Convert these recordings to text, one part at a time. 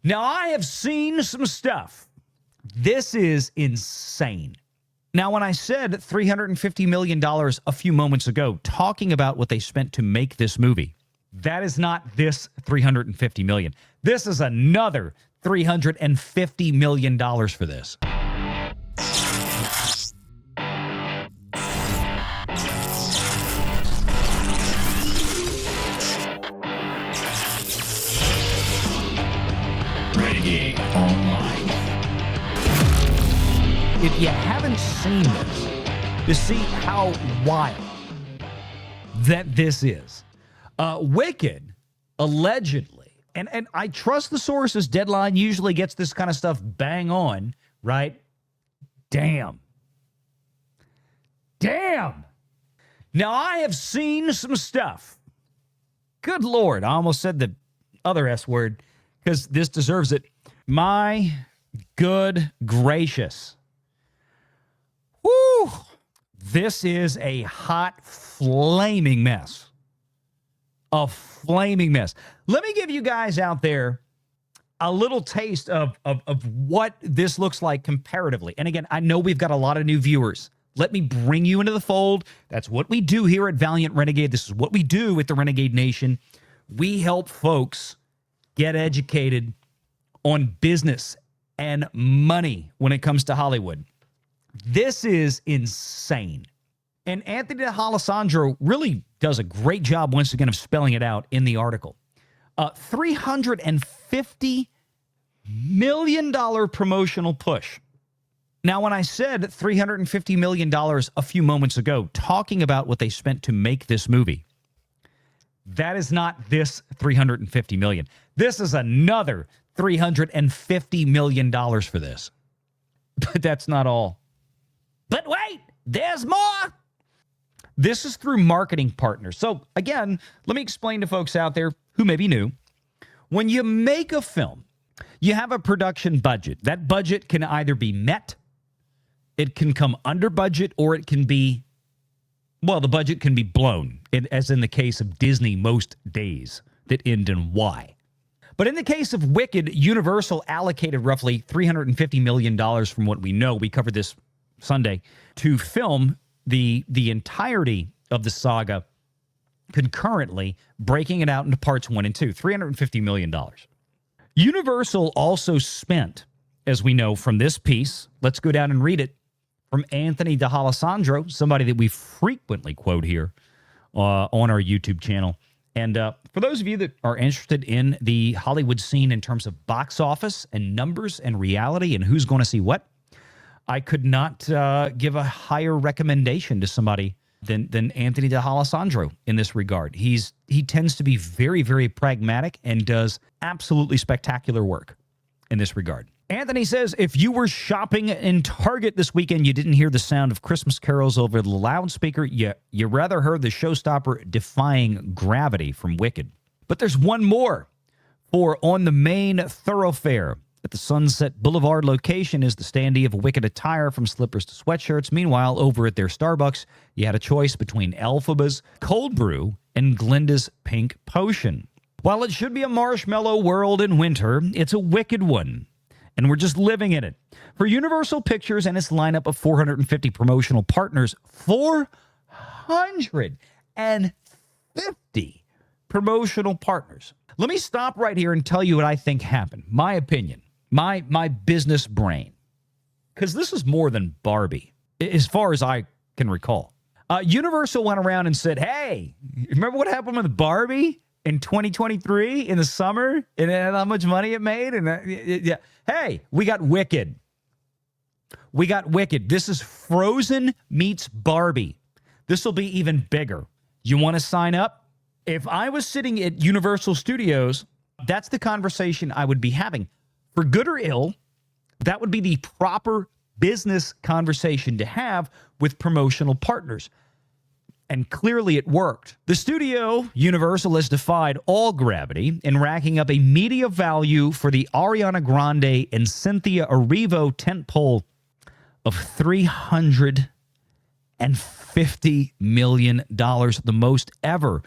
Now, I have seen some stuff. This is insane. Now, when I said $350 million a few moments ago, talking about what they spent to make this movie, that is not this $350 million. This is another $350 million for this. Renegade Online. If you haven't seen this, to see how wild that this is, Wicked allegedly, and I trust the sources, Deadline usually gets this kind of stuff bang on, right? Damn. Now, I have seen some stuff. Good Lord, I almost said the other S word because this deserves it. My good gracious. Woo! This is a hot, flaming mess. A flaming mess. Let me give you guys out there a little taste of what this looks like comparatively. And again, I know we've got a lot of new viewers. Let me bring you into the fold. That's what we do here at Valiant Renegade. This is what we do with the Renegade Nation. We help folks get educated on business and money when it comes to Hollywood. This is insane. And Anthony D'Alessandro really does a great job once again of spelling it out in the article. $350 million promotional push. Now, when I said $350 million a few moments ago, talking about what they spent to make this movie, that is not this $350 million. This is another $350 million for this. But that's not all. But wait, there's more. This is through marketing partners. So again, let me explain to folks out there who may be new. When you make a film, you have a production budget. That budget can either be met, it can come under budget, or it can be, well, the budget can be blown, as in the case of Disney most days that end in Y. But in the case of Wicked, Universal allocated roughly $350 million from what we know. We covered this Sunday to film the entirety of the saga concurrently, breaking it out into parts 1 and 2, $350 million. Universal also spent, as we know from this piece, let's go down and read it, from Anthony D'Alessandro, somebody that we frequently quote here on our YouTube channel. And for those of you that are interested in the Hollywood scene in terms of box office and numbers and reality and who's going to see what, I could not give a higher recommendation to somebody than Anthony D'Alessandro in this regard. He tends to be very, very pragmatic and does absolutely spectacular work in this regard. Anthony says, if you were shopping in Target this weekend, you didn't hear the sound of Christmas carols over the loudspeaker, you rather heard the showstopper Defying Gravity from Wicked. But there's one more. For on the main thoroughfare at the Sunset Boulevard location is the standee of Wicked attire from slippers to sweatshirts. Meanwhile, over at their Starbucks, you had a choice between Elphaba's Cold Brew and Glinda's Pink Potion. While it should be a marshmallow world in winter, it's a Wicked one. And we're just living in it. For Universal Pictures and its lineup of 450 promotional partners, 450 promotional partners. Let me stop right here and tell you what I think happened. My opinion, my business brain. Because this is more than Barbie, as far as I can recall. Universal went around and said, hey, remember what happened with Barbie in 2023 in the summer and how much money it made? And yeah. Hey, we got Wicked. We got Wicked. This is Frozen meets Barbie. This will be even bigger. You want to sign up? If I was sitting at Universal Studios, that's the conversation I would be having. For good or ill, that would be the proper business conversation to have with promotional partners. And clearly it worked. The studio, Universal, has defied all gravity in racking up a media value for the Ariana Grande and Cynthia Erivo tentpole of $350 million, the most ever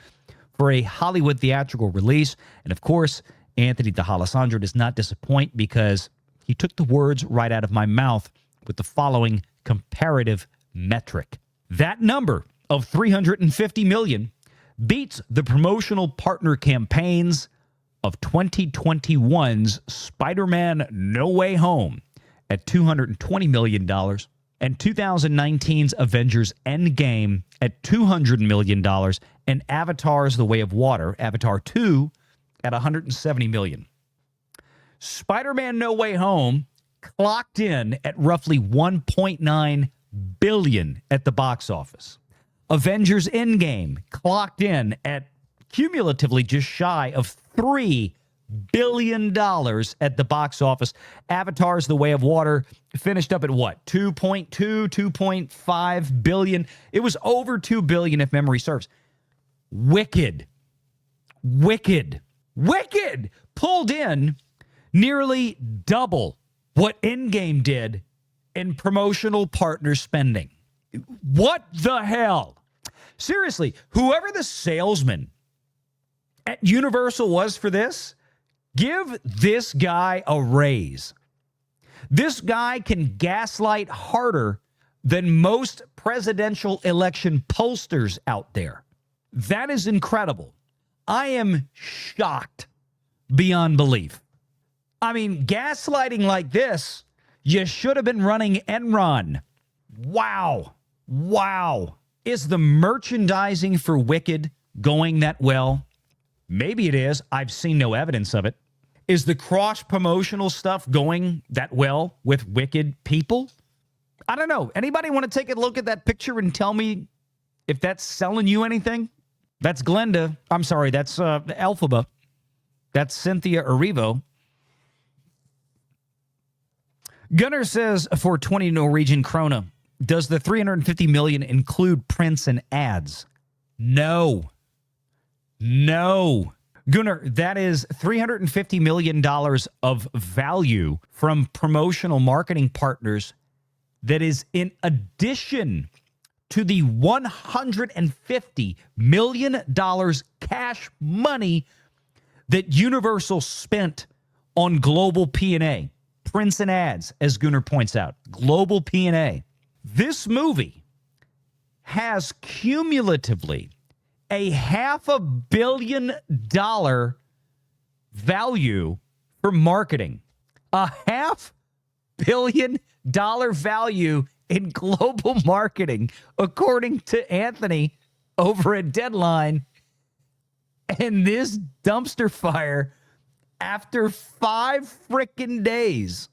for a Hollywood theatrical release. And of course, Anthony D'Alessandro does not disappoint because he took the words right out of my mouth with the following comparative metric. That number of $350 million beats the promotional partner campaigns of 2021's Spider-Man No Way Home at $220 million and 2019's Avengers Endgame at $200 million and Avatar's The Way of Water, Avatar 2, at $170 million. Spider-Man No Way Home clocked in at roughly $1.9 billion at the box office. Avengers Endgame clocked in at cumulatively just shy of $3 billion at the box office. Avatar's The Way of Water finished up at what? 2.5 billion. It was over 2 billion if memory serves. Wicked pulled in nearly double what Endgame did in promotional partner spending. What the hell? Seriously, whoever the salesman at Universal was for this, give this guy a raise. This guy can gaslight harder than most presidential election pollsters out there. That is incredible. I am shocked beyond belief. I mean, gaslighting like this, you should have been running Enron. Wow. Is the merchandising for Wicked going that well? Maybe it is. I've seen no evidence of it. Is the cross-promotional stuff going that well with Wicked people? I don't know. Anybody want to take a look at that picture and tell me if that's selling you anything? That's Glenda. I'm sorry, that's Elphaba. That's Cynthia Erivo. Gunnar says for 20 Norwegian krona, does the $350 million include prints and ads? No. Gunnar, that is $350 million of value from promotional marketing partners that is in addition to the $150 million cash money that Universal spent on global P&A. Prints and ads, as Gunnar points out. Global P&A. This movie has cumulatively a $500 million value for marketing. A $500 million value in global marketing, according to Anthony over at Deadline. And this dumpster fire, after 5 frickin' days,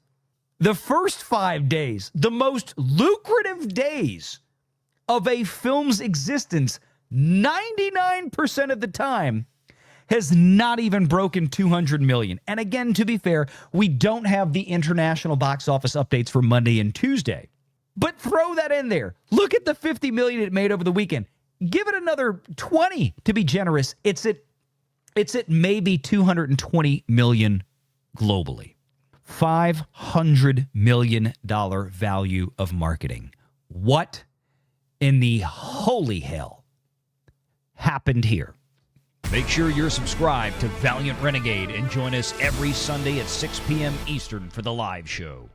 the first 5 days, the most lucrative days of a film's existence, 99% of the time, has not even broken 200 million. And again, to be fair, we don't have the international box office updates for Monday and Tuesday. But throw that in there. Look at the 50 million it made over the weekend. Give it another 20 to be generous. It's at maybe 220 million globally. $500 million value of marketing. What in the holy hell happened here? Make sure you're subscribed to Valiant Renegade and join us every Sunday at 6 p.m. Eastern for the live show.